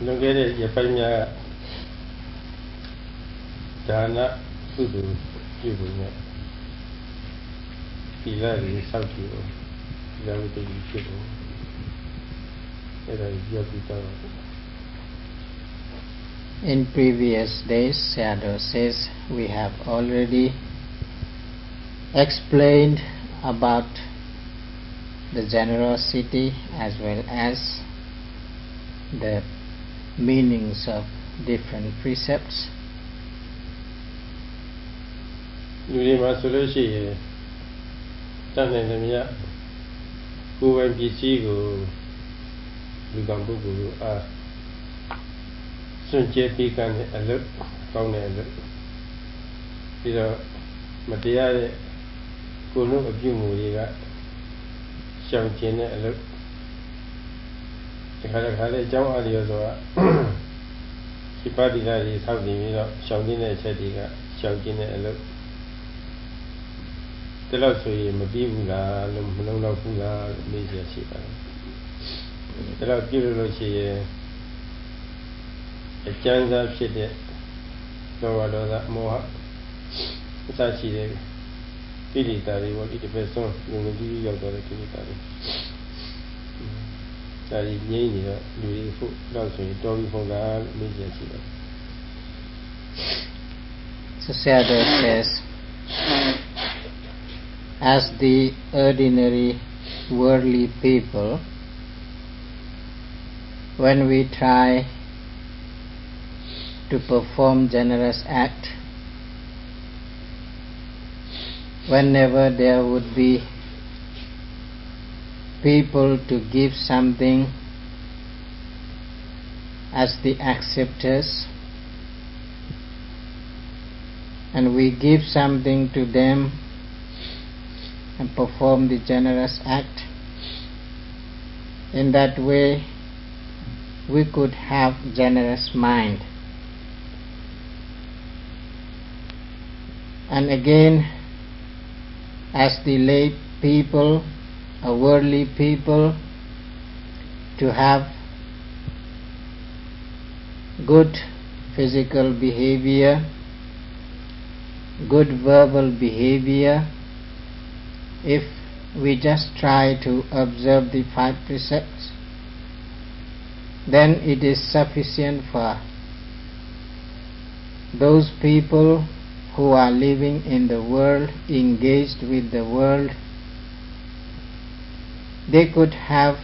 လွန်ခဲ့တဲ့ရပိုင်းများကဒါနကုသိုလ်ပြုပုံနဲ့သီလတွေစောင့်ကြည့်ဖို့သီလဝိတ္တိဖြစ်ဖို့အဲ့ဒါပြောပြတော့ In previous days, Sayadaw says we have already explained about the generosity as well as the meanings of different precepts. လူတွေမှာဆိုလို့ရှိရင်တတ်နိုင်တယ်မြတ်ကိုယ်ပိုင်ပစ္စည်းကိုလူကံပုဂ္ဂိုလ်ကိုစွန့်ကြဲပြီးကအလုပ်ကောင်းတဲ့အလုပ်ပြီးတော့မတရားတဲ့ကိုယ်လုံးအပြုမှုတွေကရှောင်ကျင်တဲ့အလုပ်ဒီခါလေးအကြောင်းအားလျော်စွာဒီပါတိလာတွေဆောက်တည်ပြီးတော့ရှောင်ကျင်တဲ့အချက်တွေကရှောင်ကျင်တဲ့အလုပ်ဒီလောက်ဆိုရင်မပြီးဘူးလားလို့မလုံးတော့ဘူးလားလို့မေးရရှိပါတယ်ဒီလောက်ပြုလို့ရှိရင်အကျဉ်းစားဖြစ်တဲ့လောဘဒေါသမောဟအစရှိတဲ့ကိလေသာတွေပေါ့ဒီတစ်ပတ်ဆုံးငုံကြည့်ရောက်တော့တဲ့ကိလေသာတွေဒါကြီးငြိမ့်နေတော့လူတွေဖို့တော့ဆိုရင်တော်ပြီဖို့လားလို့မေးရရှိတယ် So Sayadaw says, as the ordinary worldly people, when we try to perform generous act, whenever there would be people to give something as the acceptors, and we give something to them and perform the generous act, in that way we could have generous mind. And again, as the lay people, worldly people, to have good physical behavior, good verbal behavior, if we just try to observe the 5 precepts, then it is sufficient for those people who are living in the world, engaged with the world. They could have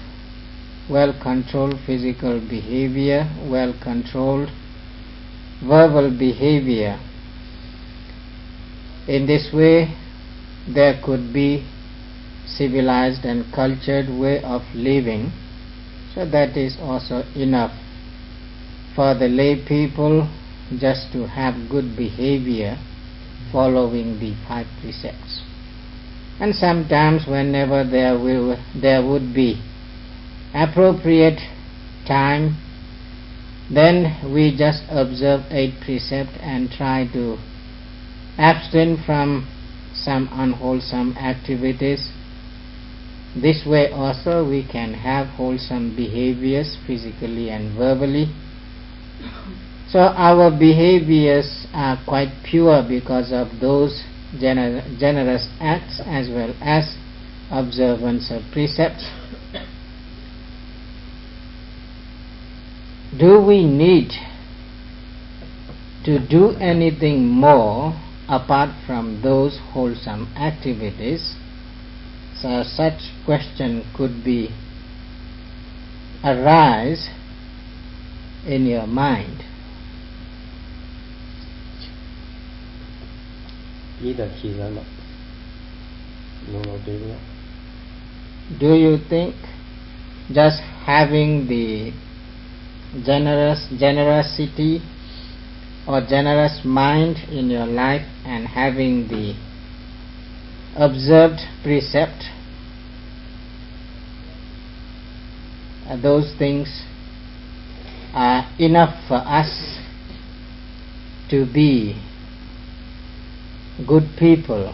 well-controlled physical behavior, well-controlled verbal behavior. In this way, there could be civilized and cultured way of living, so that is also enough for the lay people just to have good behavior following the 5 precepts. And sometimes whenever there would be appropriate time, then we just observe 8 precepts and try to abstain from some unwholesome activities. This way also we can have wholesome behaviors physically and verbally. So our behaviors are quite pure because of those generous acts as well as observance of precepts. Do we need to do anything more apart from those wholesome activities? So such question could be arise in your mind. Do you think just having the generosity or generous mind in your life and having the observed precept, those things are enough for us to be good people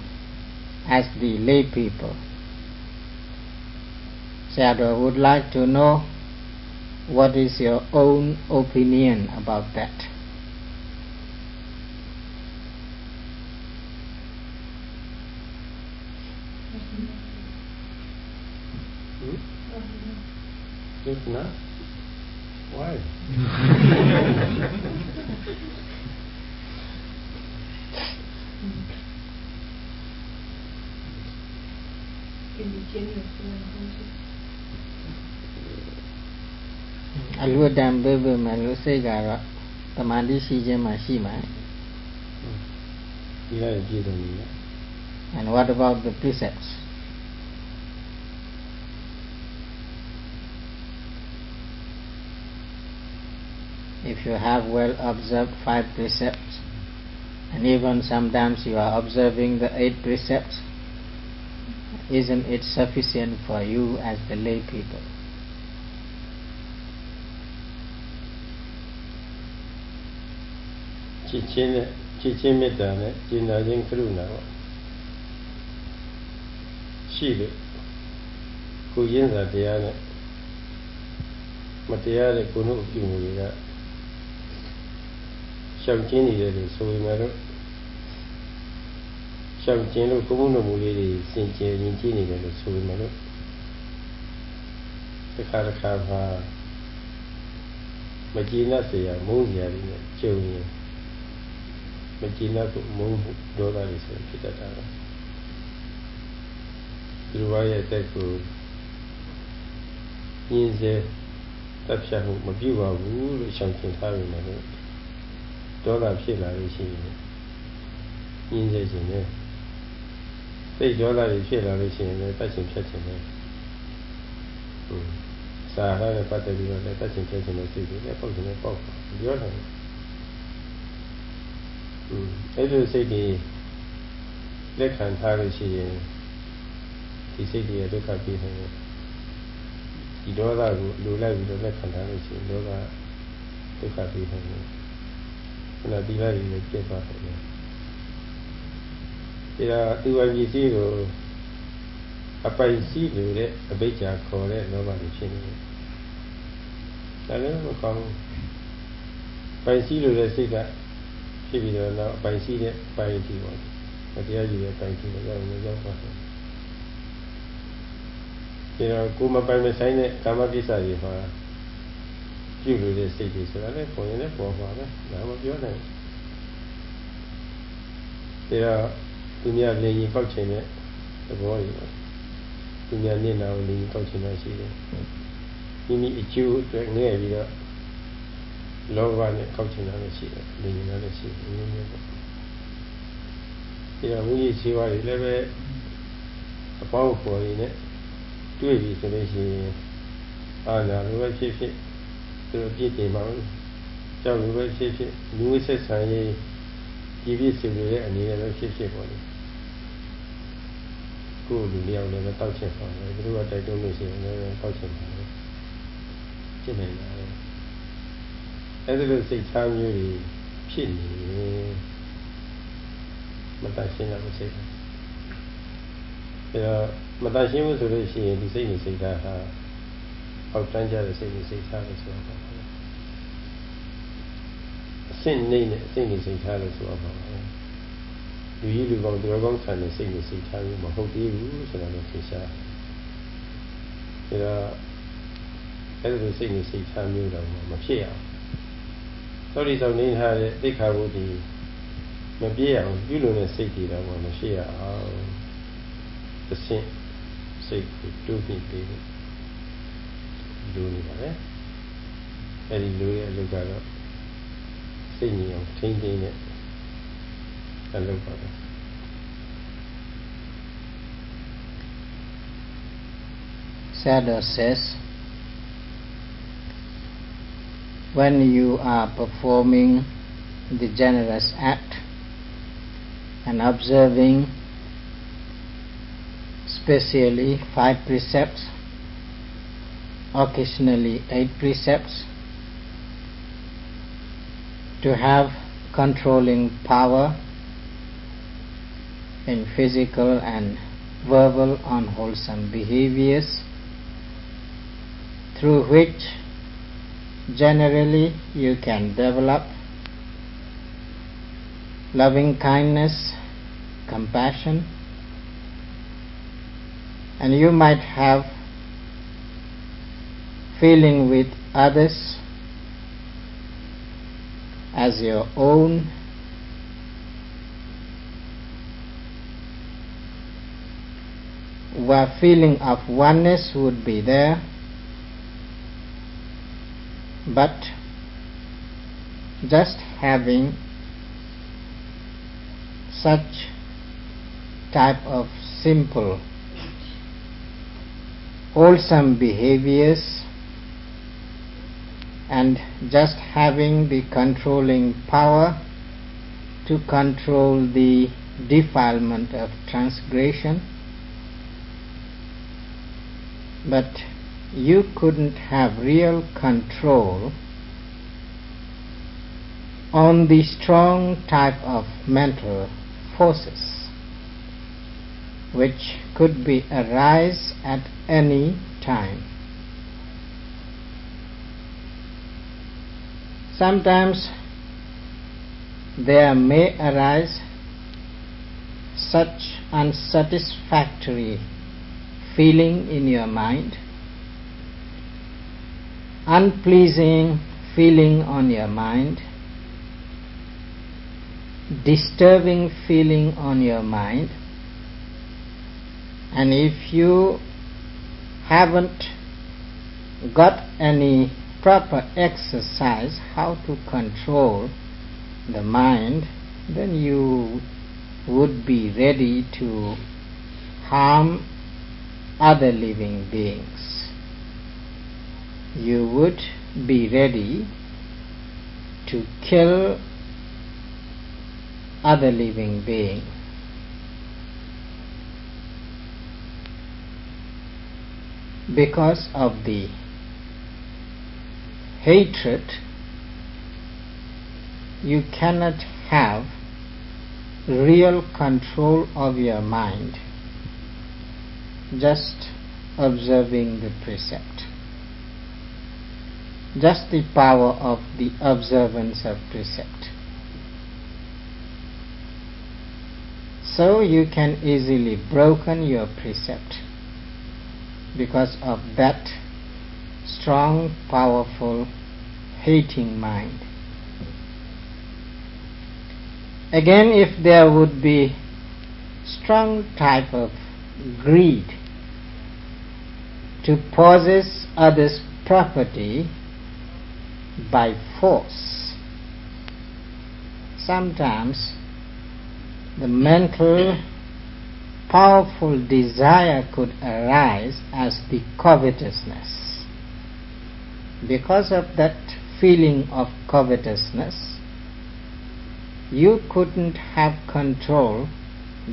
as the lay people? Sayadaw would like to know What is your own opinion about that? If not, why? Aludam bebe malu segara tamandi shijema shima. And what about the precepts? If you have well observed 5 precepts, and even sometimes you are observing the 8 precepts, isn't it sufficient for you as the lay people? Sayadaw says, when you are performing the generous act and observing specially 5 precepts, occasionally 8 precepts, to have controlling power in physical and verbal unwholesome behaviors, through which generally you can develop loving kindness, compassion, and you might have feeling with others as your own, where feeling of oneness would be there, but just having such type of simple wholesome behaviors and just having the controlling power to control the defilement of transgression, but you couldn't have real control on the strong type of mental forces which could be arise at any time. Sometimes there may arise such unsatisfactory feeling in your mind, unpleasing feeling on your mind, disturbing feeling on your mind, and if you haven't got any proper exercise how to control the mind, then you would be ready to harm other living beings. You would be ready to kill other living beings. Because of the hatred, you cannot have real control of your mind just observing the precept, just the power of the observance of precept. So you can easily broken your precept because of that strong, powerful, hating mind. Again, if there would be strong type of greed to possess others' property by force, sometimes the mental powerful desire could arise as the covetousness. Because of that feeling of covetousness, you couldn't have control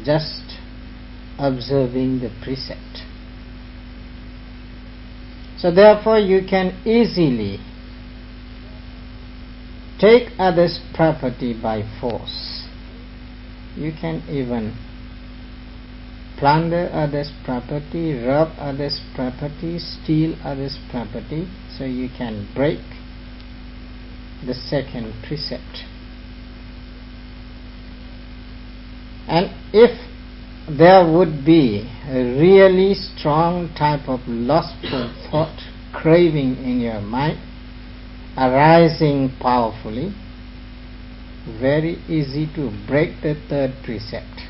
just observing the precept. So therefore you can easily take others' property by force. You can even plunder others' property, rob others' property, steal others' property, so you can break the second precept. And if there would be a really strong type of lustful thought, craving in your mind, arising powerfully, very easy to break the third precept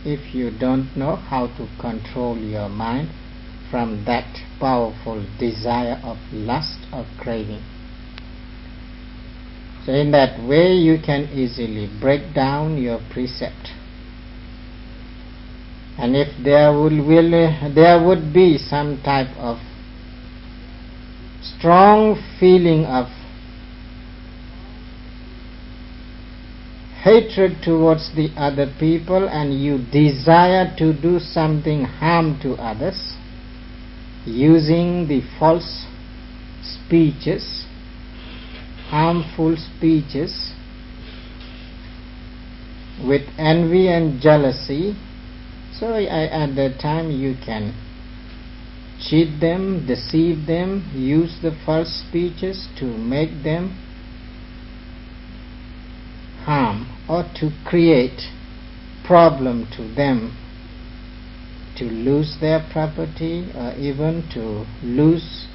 if you don't know how to control your mind from that powerful desire of lust, of craving. So in that way you can easily break down your precept. And if there would be some type of strong feeling of hatred towards the other people, and you desire to do something harm to others using the false speeches, harmful speeches, with envy and jealousy, so at that time you can cheat them, deceive them, use the false speeches to make them harm or to create problem to them, to lose their property or even to lose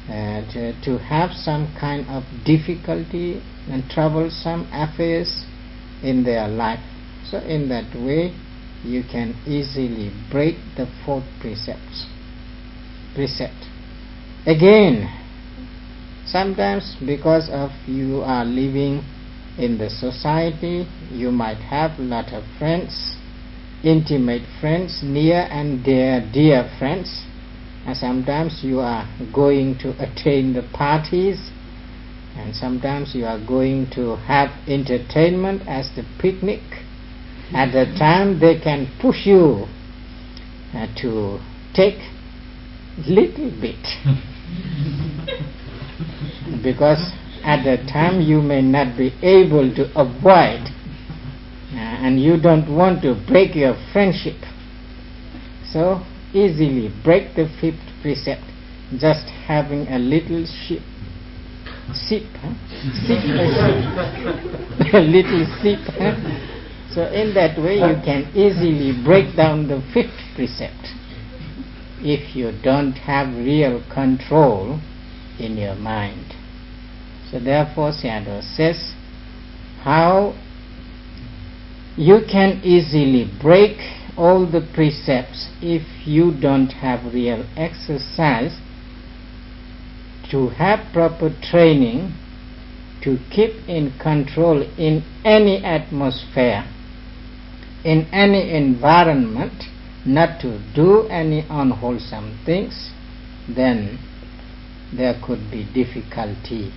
to have some kind of difficulty and troublesome affairs in their life. So in that way you can easily break the fourth precept. Again, sometimes because of you are living in the society, you might have a lot of friends, intimate friends, near and dear friends, and sometimes you are going to attend the parties, and sometimes you are going to have entertainment as the picnic. At the time they can push you to take little bit because at that time you may not be able to avoid and you don't want to break your friendship, so easily break the fifth precept just having a little sip a little sip. So in that way you can easily break down the fifth precept if you don't have real control in your mind. So therefore Sayadaw says how you can easily break all the precepts if you don't have real exercise to have proper training to keep in control in any atmosphere, in any environment, not to do any unwholesome things, then there could be difficulty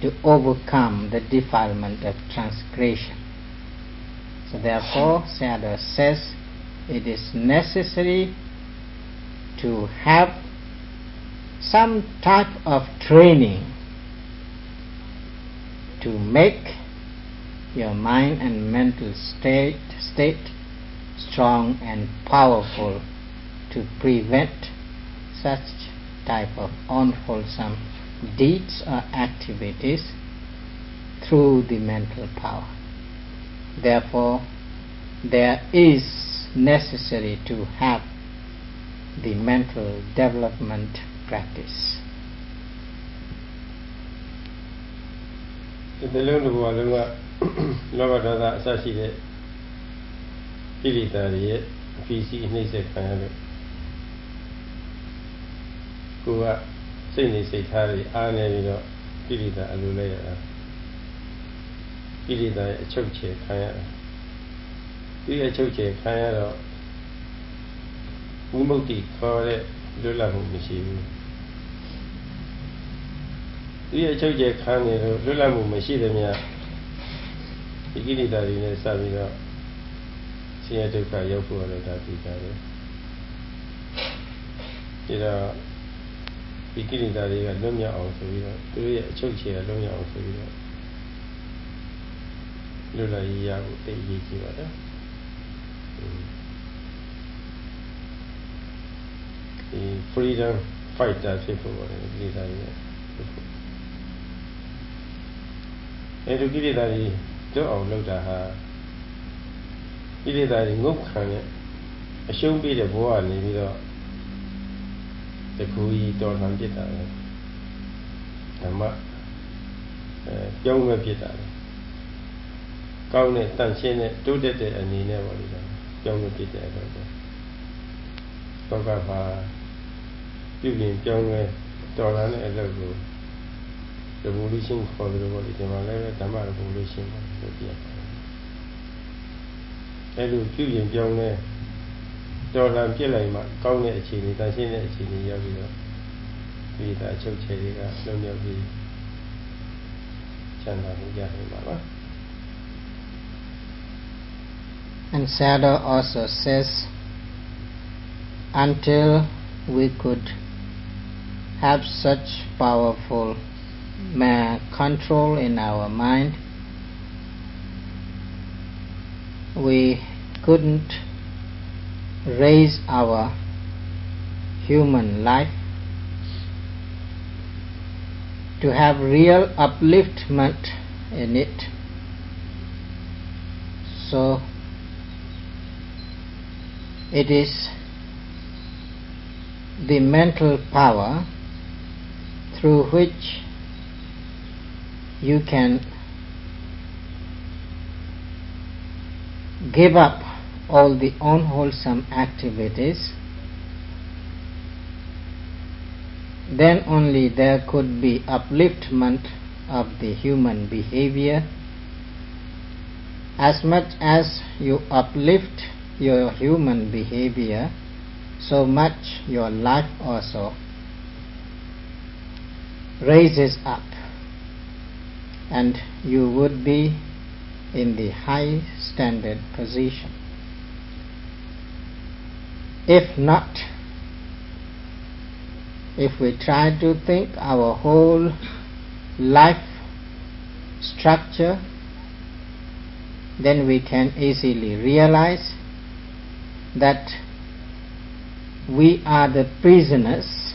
to overcome the defilement of transgression. So therefore Sayadaw says it is necessary to have some type of training to make your mind and mental state strong and powerful to prevent such type of unwholesome deeds or activities through the mental power. Therefore there is necessary to have the mental development practice. ဒီလုံးတစ်ဘဝလုံးကလောဘဒေါသအစရှိတဲ့ကိလေသာတွေရဲ့အဖြစ်ရှိနှိမ့်ဆက်ခံရလို့ကိုယ်ကစိတ်နေစိတ်ထားတွေအားနေပြီးတော့ကိလေသာအလိုလိုက်ရတာကိလေသာရဲ့အချုပ်ချယ်ခံရတာဒီအချုပ်ချယ်ခံရတော့ဝိမု ക്തി ခေါ်တဲ့လွတ်လပ်မှုမရှိဘူးဒီအချုပ်ချယ်ခံနေလို့လွတ်လပ်မှုမရှိတဲ့မြတ်ဒီကိလေသာတွေနဲ့စပြီးတော့ဆင်းရဲဒုက္ခရောက်ဖို့လည်းဒါသိကြတယ်ဒါဒီကိလေသာတွေကလွတ်မြောက်အောင်ဆိုပြီးတော့သူတို့ရဲ့အချုပ်ချယ်လွတ်မြောက်အောင်ဆိုပြီးတော့လွတ်လပ်ရေးရဖို့သိရေးကြည့်ပါတော့ဒီ freedom fighter ဖြစ်ဖို့ပါတယ်ကိလေသာတွေအဲဒီကိလေသာတွေတွတ်အောင်လုပ်တာဟာကိလေသာတွေငုတ်ခံရဲ့အရှုံးပေးတဲ့ဘဝနေပြီးတော့တကူကြီးတော်လှန်ပြစ်တာပဲဓမ္မပြောင်းလဲပြစ်တာပဲကောင်းတဲ့တန်ရှင်းတဲ့တိုးတက်တဲ့အနေနဲ့ပေါ့လေပြောင်းလဲပြစ်တဲ့အတွက်တော့ကပါပြုပြင်ပြောင်းလဲတော်လှန်တဲ့အလုပ်ကိုrevolution ခေါ်တယ်ပေါ့လေဒီမှာလည်းဓမ္မ revolution လို့ပြောပါတယ်အဲလိုပြုပြင်ပြောင်းလဲတော်လှန်ပြစ်လိုက်မှကောင်းတဲ့အခြေအနေတန်ရှင်းတဲ့အခြေအနေရောက်ပြီးတော့ဒီအချုပ်ချယ်တွေကလွတ်မြောက်ပြီးချမ်းသာမှုရနိုင်ပါပါ And Sayadaw also says until we could have such powerful control in our mind, we couldn't raise our human life, to have real upliftment in it. So it is the mental power through which you can give up all the unwholesome activities. Then only there could be upliftment of the human behavior. As much as you uplift your human behavior, so much your life also raises up, and you would be in the high standard position. If not, if we try to think our whole life structure, then we can easily realize that we are the prisoners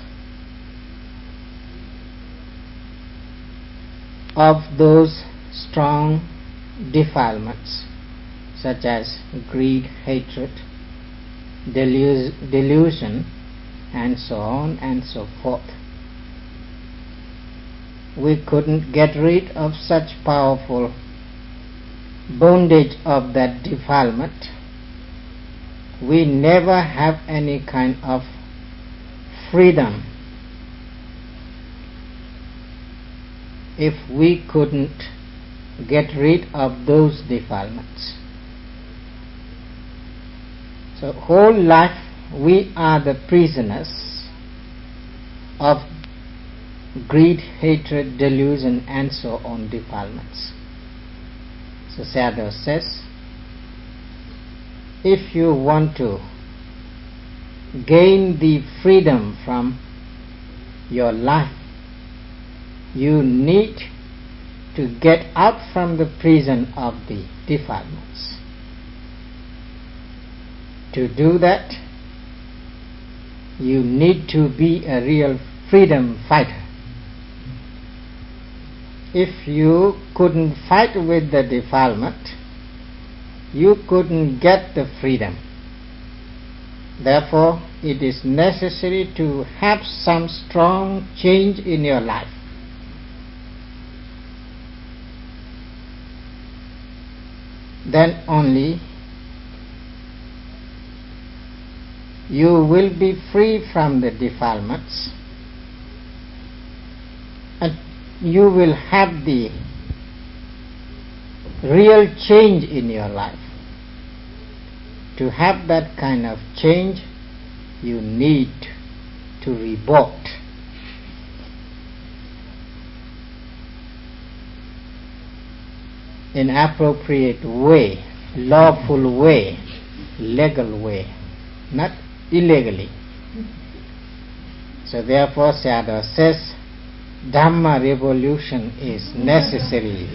of those strong defilements such as greed, hatred, delusion, and so on and so forth. We couldn't get rid of such powerful bondage of that defilement. We never have any kind of freedom if we couldn't get rid of those defilements. So whole life we are the prisoners of greed, hatred, delusion, and so on defilements. So Sayadaw says, if you want to gain the freedom from your life, you need to get out from the prison of the defilements. To do that, you need to be a real freedom fighter. If you couldn't fight with the defilement, you couldn't get the freedom. Therefore, it is necessary to have some strong change in your life. Then only you will be free from the defilements, and you will have the real change in your life. To have that kind of change, you need to revolt. In appropriate way, lawful way, legal way, not illegally. So therefore Sayadaw says, Dhamma revolution is necessary.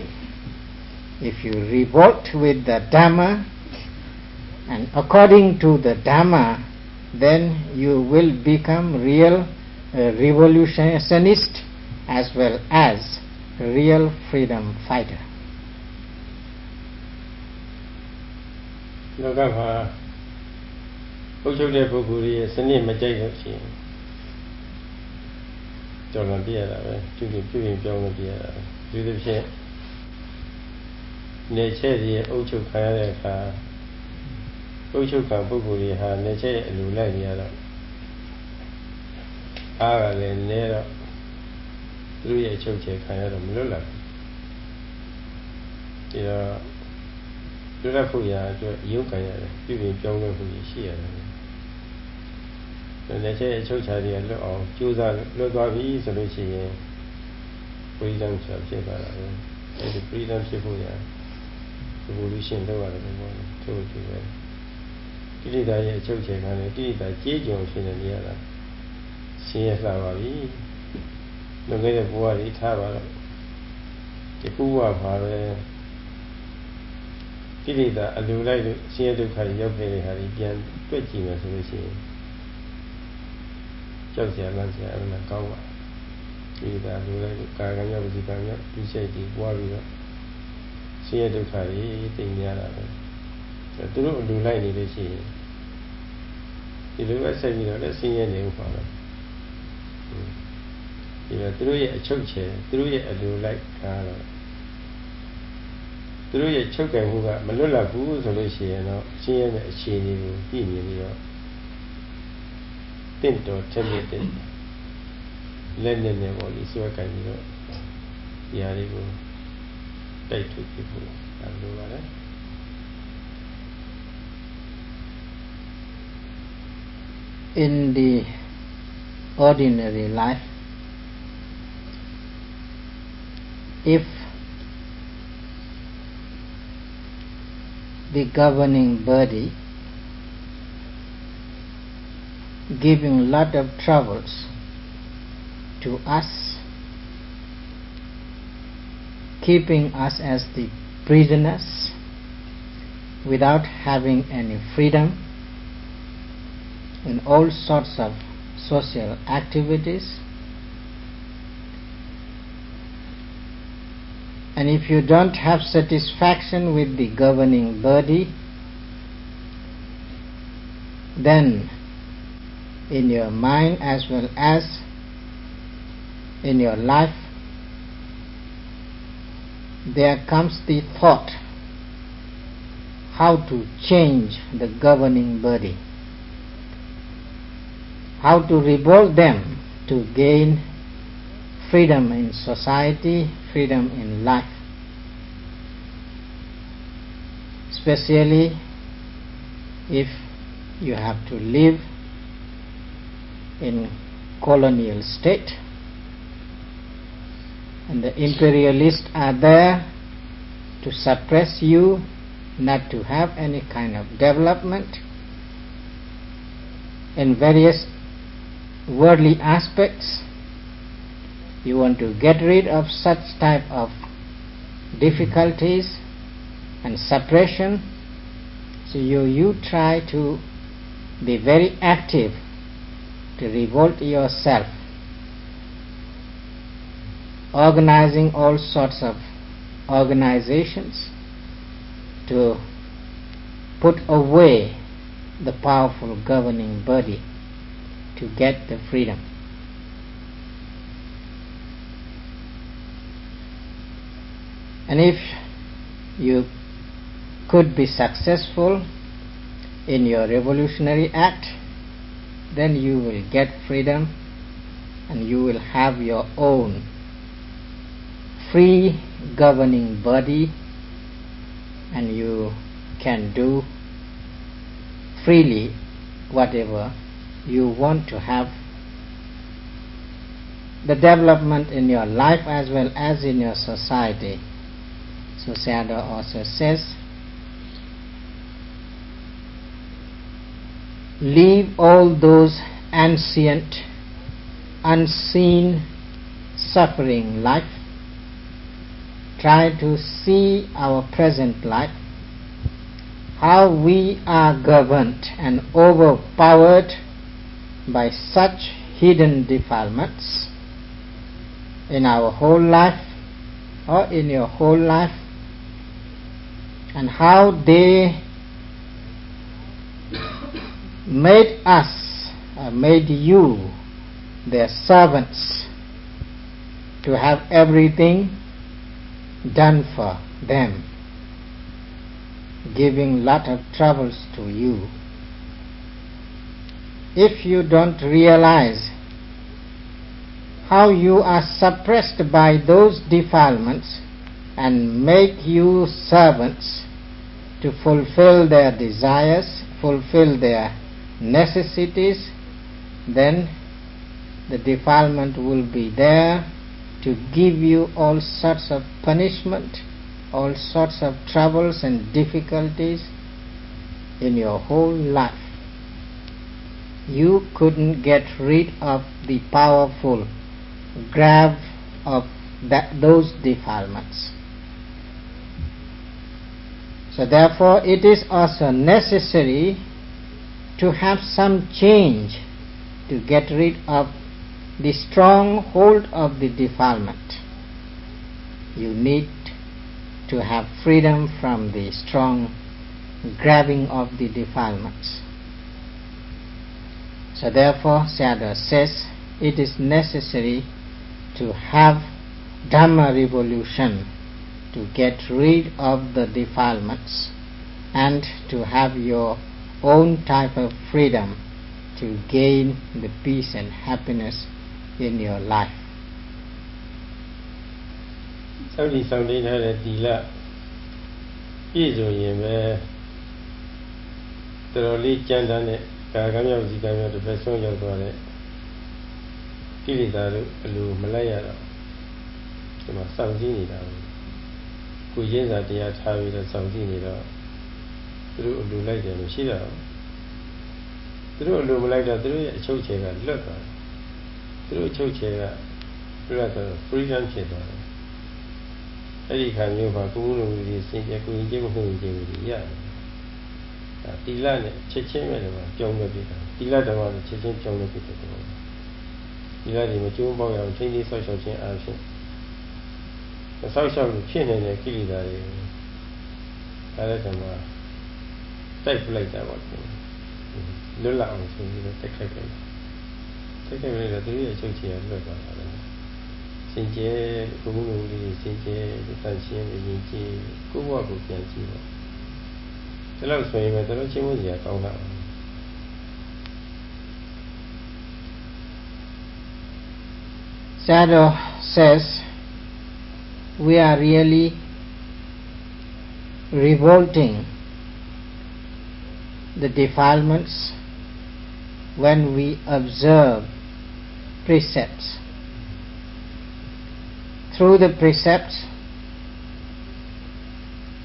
If you revolt with the Dhamma, and according to the Dhamma, then you will become real revolutionist as well as real freedom fighter. လောကမှာအုပ်ချုပ်တဲ့ပုဂ္ဂိုလ်ရဲ့စနစ်မကြိုက်လို့ရှိရင်ကြော်လွန်ပြရတာပဲပြုရင်ပြောင်းလို့ပြရတာပဲဒီလိုဖြစ်နေချက်စီအုပ်ချုပ်ခံရတဲ့အခါအုပ်ချုပ်ခံပုဂ္ဂိုလ်တွေဟာနေချက်ရဲ့အလိုလိုက်နေရတော့အားကလည်းနည်းတော့သူတို့ရဲ့အချုပ်ချယ်ခံရတော့မလွတ်လပ်ဘူးဒီတော့လွတ်လပ်ဖို့ရာအတွက်ရုပ်ကံရတယ်ပြုရင်ပြောင်းလို့ဖို့ရှိရတယ်လက်ချက်အချုပ်ချယ်တွေကလွတ်အောင်ကြိုးစားလွတ်သွားပြီဆိုလို့ရှိရင်freedomဖြစ်သွားတာပဲအဲဒီ freedom ဖြစ်ဖို့ရာ evolution လုပ်ရတယ်ပေါ့ထို့တူပဲကိလေသာရဲ့အချုပ်ချယ်ခံတယ်ကိလေသာကြေးကြုံဖြစ်နေရတာရှင်းရလှပါပြီလွန်ခဲ့တဲ့ဘဝတွေထားပါတော့ဒီဘဝမှာပဲကိလေသာအလိုလိုက်လို့ရှင်းရဒုက္ခတွေရောက်ခဲ့တဲ့ဟာတွေပြန်တွေ့ကြည့်မယ်ဆိုလို့ရှိရင် ကြောက်เสียလန့်เสียအဲ့ဒါကောင်းပါဒီဒါလူလိုက်ကာကံရောက်ဒီကံရောက်ဒီစိတ်ဒီပွားပြီးတော့ဆင်းရဲဒုက္ခတွေသိနေရတာပဲသူတို့အလူလိုက်နေလို့ရှိရင်ဒီလိုပဲဆက်ပြီးတော့လည်းဆင်းရဲနေဥပ္ပါတော့ဒီတော့သူတို့ရဲ့အချုပ်ချယ်သူတို့ရဲ့အလူလိုက်ကားတော့သူတို့ရဲ့ချုပ်ကံမှုကမလွတ်လပ်ဘူးဆိုလို့ရှိရင်တော့ဆင်းရဲတဲ့အခြေအနေကိုကြည့်မြင်ပြီးတော့တင့်တော်ထက်မြက်တဲ့လက်နဲ့ပေါ့လေစွဲကံပြီးတော့ဒီဟာတွေကိုတိုက်ထုတ်ပြဖို့ဒါလိုပါလေ In the ordinary life, if the governing body giving lot of troubles to us, keeping us as the prisoners without having any freedom in all sorts of social activities, and if you don't have satisfaction with the governing body, then in your mind as well as in your life there comes the thought how to change the governing body, how to revolt them to gain freedom in society, freedom in life. Especially if you have to live in colonial state and the imperialists are there to suppress you, not to have any kind of development in various worldly aspects. You want to get rid of such type of difficulties and suppression, so you try to be very active to revolt yourself, organizing all sorts of organizations to put away the powerful governing body to get the freedom. And if you could be successful in your revolutionary act, then you will get freedom and you will have your own free governing body, and you can do freely whatever you want to have. The development in your life as well as in your society. So Sayadaw also says, leave all those ancient, unseen suffering life. Try to see our present life, how we are governed and overpowered by such hidden defilements in our whole life or in your whole life, and how they made us, made you their servants, to have everything done for them, giving lot of troubles to you. If you don't realize how you are suppressed by those defilements and make you servants to fulfill their desires, fulfill their necessities, then the defilement will be there to give you all sorts of punishment, all sorts of troubles and difficulties in your whole life. You couldn't get rid of the powerful grab of those defilements. So therefore it is also necessary to have some change to get rid of the strong hold of the defilement. You need to have freedom from the strong grabbing of the defilements. So therefore, Sayadaw says, it is necessary to have Dhamma revolution to get rid of the defilements and to have your own type of freedom to gain the peace and happiness in your life. စောင့်ကြည့်ဆောင်သိထားတဲ့သီလပြည့်စုံရင်ပဲတော်တော်လေးကြမ်းတမ်းတဲ့ကာကံမြောက်စီကံမြောက်တစ်ဖက်ဆုံးရောက်သွားတဲ့ကိလေသာတို့အလိုမလိုက်ရတော့ဒီမှာစောင့်ကြည့်နေတာကိုရင်းစာတရားထားပြီးတော့စောင့်ကြည့်နေတော့သူတို့အလိုလိုက်တယ်လို့ရှိတာသူတို့အလိုမလိုက်တော့သူတို့ရဲ့အချုပ်ချယ်ကလွတ်သွားတယ်သူတို့အချုပ်ချယ်ကလွတ်တော့ freedom ဖြစ်သွားတယ်အဲ့ဒီခါမျိုးမှာကိုယ်လုံးကြီးစင်ကြယ်ကိုယ်ကြီးမဟုတ်ရင်ကြီးရတယ်ဒါတိလနဲ့ချက်ချင်းပဲဒီမှာကြောင်းလို့ပြတာတိလဓမ္မနဲ့ချက်ချင်းကြောင်းလို့ပြတယ်တိလဒီမကျိုးပေါက်ရအောင်ချိန်လေးဆောက်ရှောက်ခြင်းအားဖြင့်ဆောက်ရှောက်လို့ဖြစ်နေတဲ့ကိလေသာတွေဒါလည်းဓမ္မတိုက်ပလိုက်တာပေါ့လွတ်လပ်အောင်ဆိုပြီးတော့တက်ခိုက်တယ်တက်ခိုက်လိုက်တော့သူရဲ့ချုပ်ချယ်လွတ်သွားတာလေစင်ကြယ်ကိုယ်လုံးလေးစင်ကြယ်တန်ရှင်းနေရင်ကြီးကိုယ့်ဘဝကိုပြန်ကြည့်တော့ဒီလောက်ဆိုရင်ပဲတော်ချင်းမှုကြီးကောင်းတာSayadaw says we are really revolting the defilements when we observe precepts. Through the precepts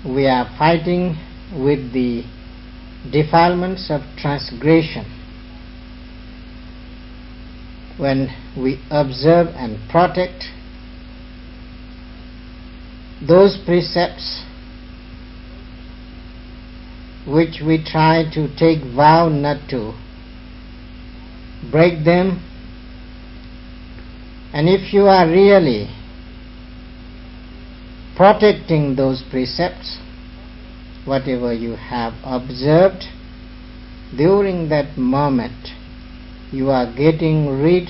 we are fighting with the defilements of transgression. When we observe and protect those precepts which we try to take vow not to break them, and if you are really protecting those precepts, whatever you have observed during that moment, you are getting rid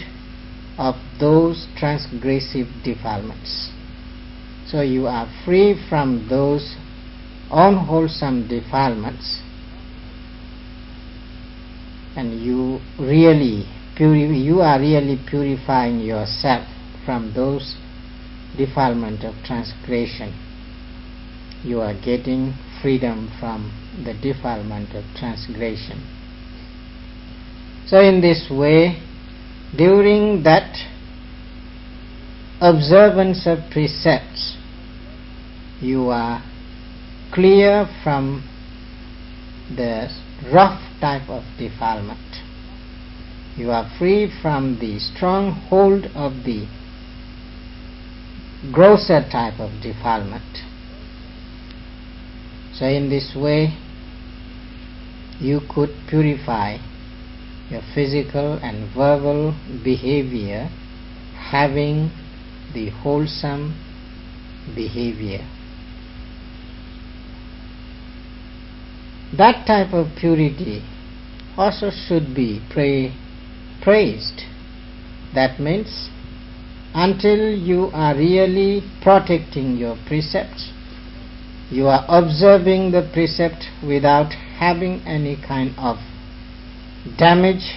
of those transgressive defilements. So you are free from those unwholesome defilements, and you are really purifying yourself from those defilement of transgression. You are getting freedom from the defilement of transgression. So in this way, during that observance of precepts, you are clear from the rough type of defilement. You are free from the strong hold of the grosser type of defilement. So in this way, you could purify your physical and verbal behavior, having the wholesome behavior. That type of purity also should be praised. That means until you are really protecting your precepts, you are observing the precept without having any kind of damage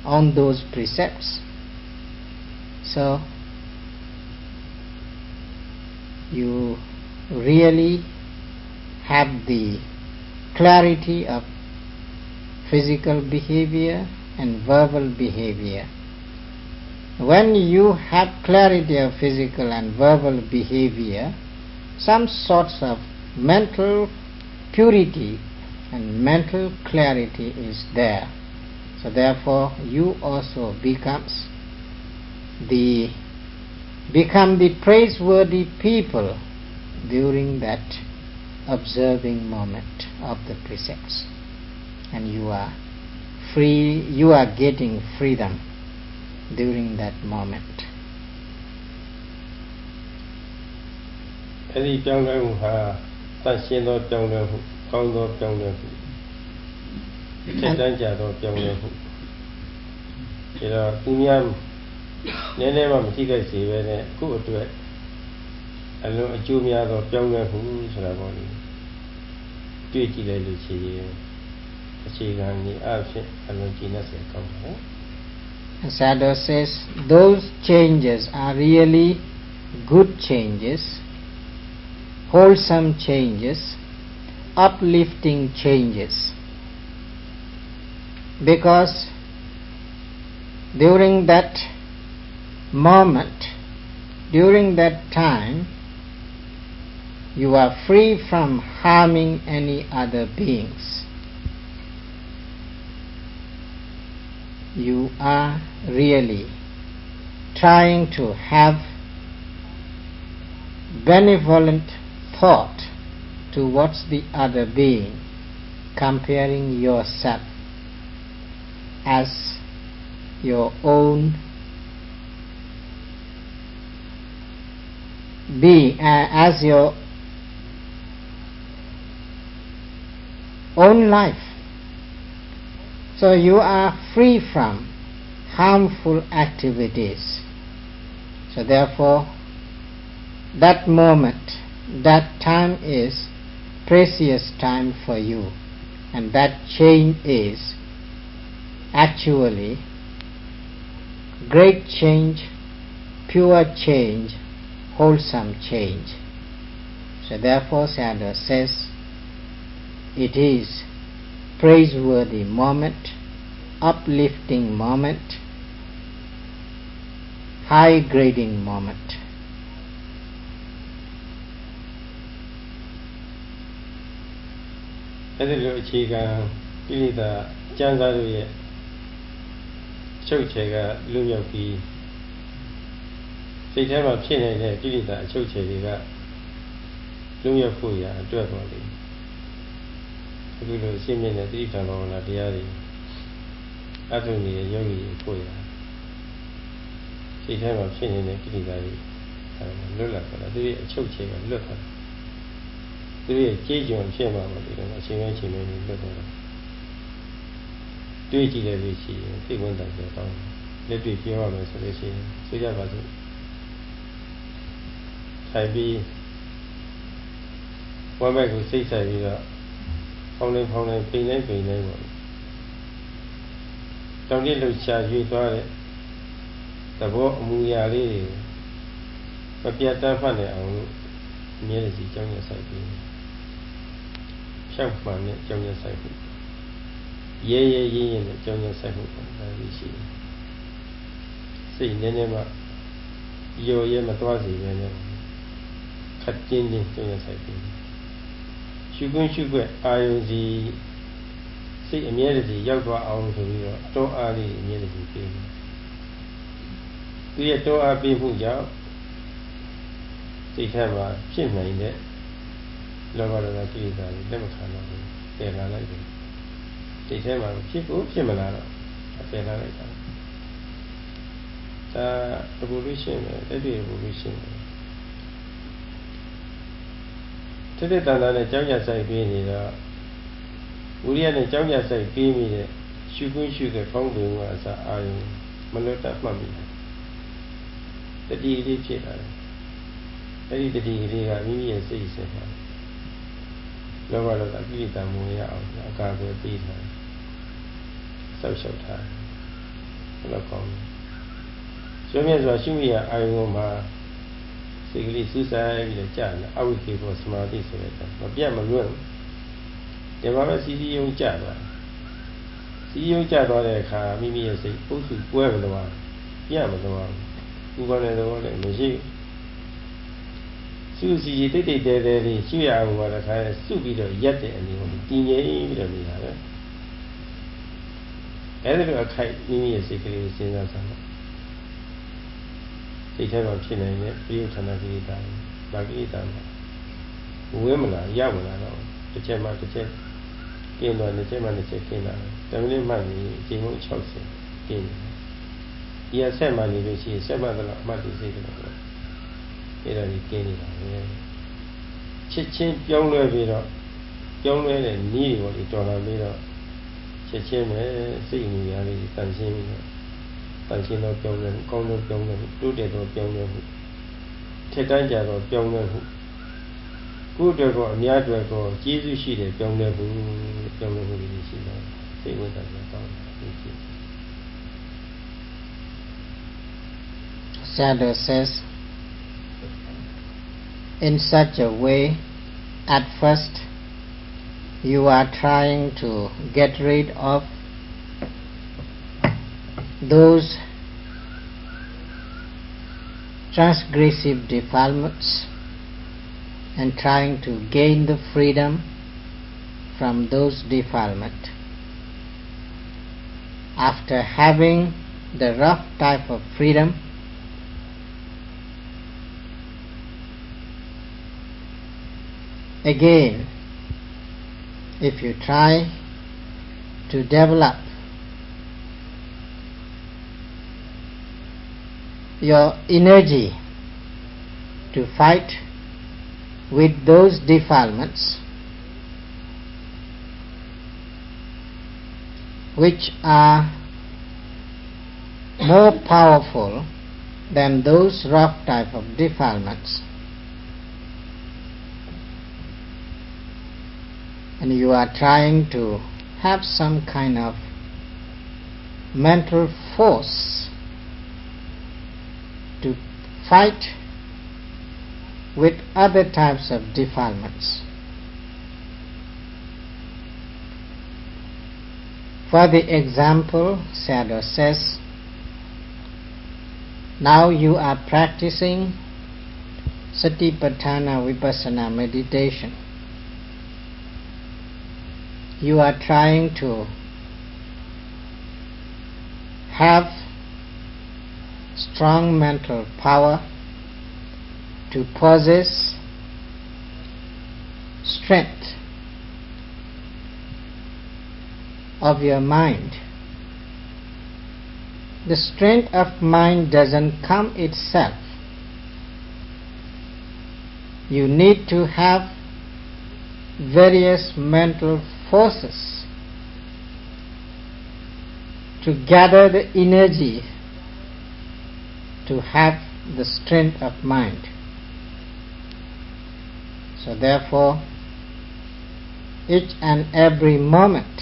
on those precepts. So you really have the clarity of physical behavior and verbal behavior. When you have clarity of physical and verbal behavior, some sorts of mental purity and mental clarity is there. So therefore you also become the praiseworthy people during that observing moment of the precepts, and you are free, you are getting freedom during that moment. အဲ့ဒီပြောင်းလဲမှုဟာတန်ရှင်းသောပြောင်းလဲမှုကောင်းသောပြောင်းလဲမှုထက်တန်းကြသောပြောင်းလဲမှုဒါတော့သူများနည်းနည်းမှမထိခိုက်စေပဲနဲ့ကိုယ့်အတွက်အလုံးအကျိုးများသောပြောင်းလဲမှုဆိုတာပေါ့လေတွေ့ကြည့်လိုက်လို့ရှိရင်အခြေခံကြီးအဖြစ်အလုံးကြည်နဲ့ဆက်ကောင်းတယ် Sayadaw says those changes are really good changes, wholesome changes, uplifting changes, because during that moment, during that time, you are free from harming any other beings. You are really trying to have benevolent thought towards the other being, comparing yourself as your own being, as your own life. So you are free from harmful activities. So therefore, that moment, that time is precious time for you, and that change is actually great change, pure change, wholesome change. So therefore, Sayadaw says, it is praiseworthy moment, uplifting moment, high grading moment. အဲ့ဒီလိုအခြေခံကိလေသာကျမ်းစာတို့ရဲ့ချုပ်ချယ်ကလွတ်မြောက်ပြီးစိတ်ထဲမှာဖြစ်နေတဲ့ကိလေသာအချုပ်ချယ်တွေကလွတ်မြောက်ဖို့ရာအတွက်ပေါ့လေအခုလိုရှင်းမြင်တဲ့တိဋ္ဌာန်ဘာဝနာတရားတွေအထုံနေတဲ့ယောဂီကိုရာစိတ်ထဲမှာဖြစ်နေတဲ့ကိလေသာတွေလွတ်လပ်သွားတာသူရဲ့အချုပ်ချယ်ကလွတ်သွားသူရဲ့ကြေးကျွန်ဖြစ်မှာပေါ့ဒီတော့အချိန်တိုင်းချိန်တိုင်းလွတ်သွားတာတွေ့ကြည့်လိုက်လို့ရှိရင်သိဝင်တယ်ဆိုတော့လက်တွေ့ပြောရမယ်ဆိုလို့ရှိရင်ဆိုကြပါစို့ထိုင်ပြီးဝမ်းဘက်ကိုစိတ်ဆိုင်ပြီးတော့ဖောင်းနေပိန်နေပေါ့တောင်တိလှုပ်ရှားရွေ့သွားတဲ့သဘောအမူအရာလေးတွေမပြတ်တမ်းဖတ်နိုင်အောင်လို့အမြဲတည်းကြောင်းရဆိုင်ပြီးဖြောက်မှန်တဲ့ကြောင်းရဆိုင်ပြီးရဲနဲ့ကြောင်းရဆိုင်မှုပေါ့ဒါပြီးရှိတယ်စိတ်နည်းနည်းမှရောရဲမသွားစေပဲနဲ့ခက်ကျင်းကြောင်းရဆိုင်ပြီးရှုခွင့်ရှုခွက်အာယုံစီစိတ်အမြဲတည်းရောက်သွားအောင်ဆိုပြီးတော့တောအားလေးအမြဲတည်းပြီးသူရဲ့တောအားပြီးမှုကြောင့်စိတ်ထဲမှာဖြစ်နိုင်တဲ့လောဘဒေါသကိလေသာတွေလက်မခံတော့ဘူးပယ်လာလိုက်တယ်စိတ်ထဲမှာဖြစ်မလာတော့ပယ်လာလိုက်တာဒါ evolution ပဲအဲ့ဒီ evolution ပဲတဲ့တန်တာနဲ့ကြောင်းကြဆိုင်ပြီးနေတော့ဝိရိယနဲ့ကြောင်းကြဆိုင်ပြီးမိတဲ့ရှုခွင့်ရှုတဲ့ဖောင်းပင်ကအစအာယုံမလွတ်တတ်မှတ်မိတယ်တတိလေးဖြစ်လာတယ်အဲ့ဒီတတိလေးကမိမိရဲ့စိတ်ဆက်ပါလောဘဒေါသကိလေသာမဝင်ရအောင်အကာအကွယ်ပေးထားဆောက်ရှောက်ထားဘယ်လိုကောင်းလဲရှုမြတ်စွာရှုမိရအာယုံမှာစိတ်ကလေးစူးစိုက်ပြီးတော့ကြာတယ်အဝိကေဘောသမာဓိဆိုတဲ့မပြတ်မလွတ်ဒီမှာပဲစီယုံကြာသွားစီယုံကြာသွားတဲ့အခါမိမိရဲ့စိတ်ပုစုကွဲမသွားပြတ်မသွားဘူးကောင်းတဲ့သဘောလည်းမရှိစူးစီတိတ်တဲလေးရှုရအောင်ပါတဲ့ခါစုပြီးတော့ရက်တဲ့အနေနဲ့တည်ငြိမ်ပြီးတော့နေတာပဲအဲ့ဒါလိုအခိုက်မိမိရဲ့စိတ်ကလေးစဉ်းစားစားစိတ်ထဲမှာဖြစ်နေတဲ့ပြိယုဌာဏကိလေသာဘာကိလေသာလဲဝဲမလားရမလားတော့တစ်ချက်မှတစ်ချက်တ กินตอนนี้ใช่ไหมนี่จะกินอะไรแต่ไม่ได้มันนี่จริงๆชอบสิกินยาเส้นมันนี่ดูสิเส้นมันตลอดมาดูสิตลอดนี่เรากินนี่นะชิดชิ้นย่องเลยไปแล้วย่องเลยเนี่ยนี่ดีกว่าที่ตัวเราไปแล้วชิดชิ้นเนี่ยสิ่งนี้อะไรตันชิ้นนี่ตันชิ้นเราย่องเลยกองเราย่องเลยดูเด็ดเราย่องเลยเท่านั้นจะเราย่องเลยกูเด็กก็เมียเด็กก็จีสุชีเลยย่องเลยผู้ย่องเลยผู้ดีสินะสิ่งนี้ต่างกันต้องจริง Sayadaw says, in such a way, at first you are trying to get rid of those transgressive defilements and trying to gain the freedom from those defilements. After having the rough type of freedom, again, if you try to develop your energy to fight with those defilements which are more powerful than those rough type of defilements, and you are trying to have some kind of mental force to fight with other types of defilements. For the example, Sayadaw says, now you are practicing Satipatthana Vipassana meditation. You are trying to have strong mental power to possess strength of your mind. The strength of mind doesn't come itself. You need to have various mental forces to gather the energy to have the strength of mind. So therefore, each and every moment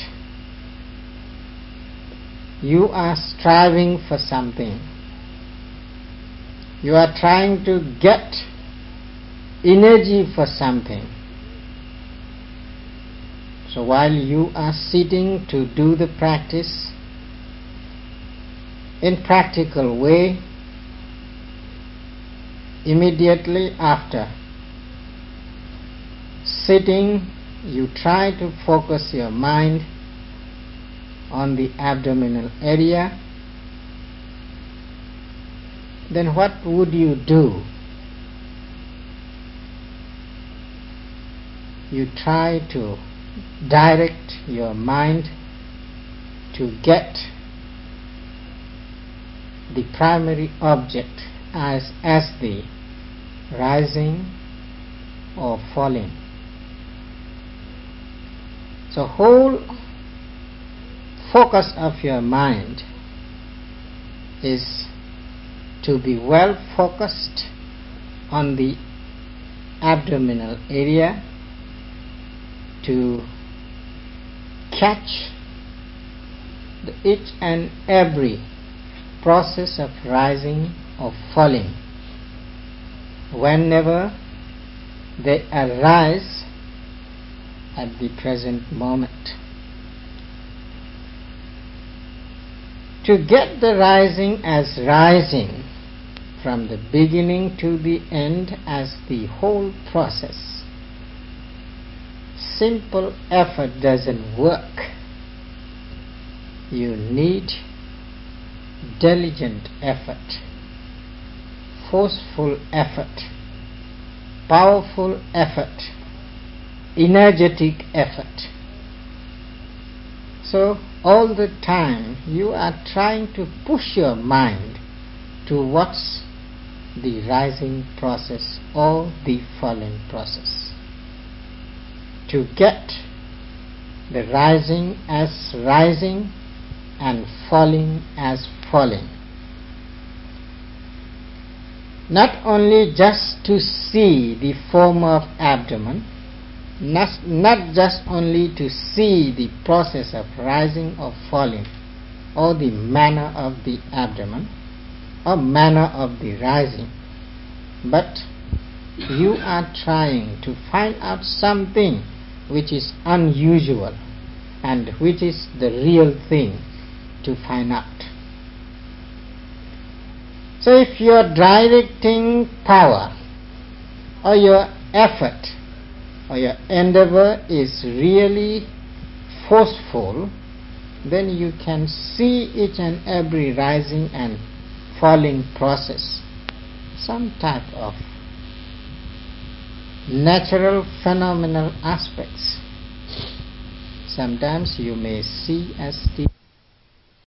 you are striving for something. You are trying to get energy for something. So while you are sitting to do the practice, in practical way, immediately after sitting, you try to focus your mind on the abdominal area. Then what would you do? You try to direct your mind to get the primary object as the rising or falling. So whole focus of your mind is to be well focused on the abdominal area, to catch each and every process of rising or falling whenever they arise at the present moment. To get the rising as rising from the beginning to the end as the whole process, simple effort doesn't work. You need diligent effort, forceful effort, powerful effort, energetic effort. So all the time you are trying to push your mind towards the rising process or the falling process, to get the rising as rising and falling as falling. Not only just to see the form of abdomen, not just only to see the process of rising or falling, or the manner of the abdomen, or manner of the rising, but you are trying to find out something which is unusual and which is the real thing to find out. So if your directing power or your effort or your endeavor is really forceful, then you can see each and every rising and falling process, some type of natural phenomenal aspects. Sometimes you may see as the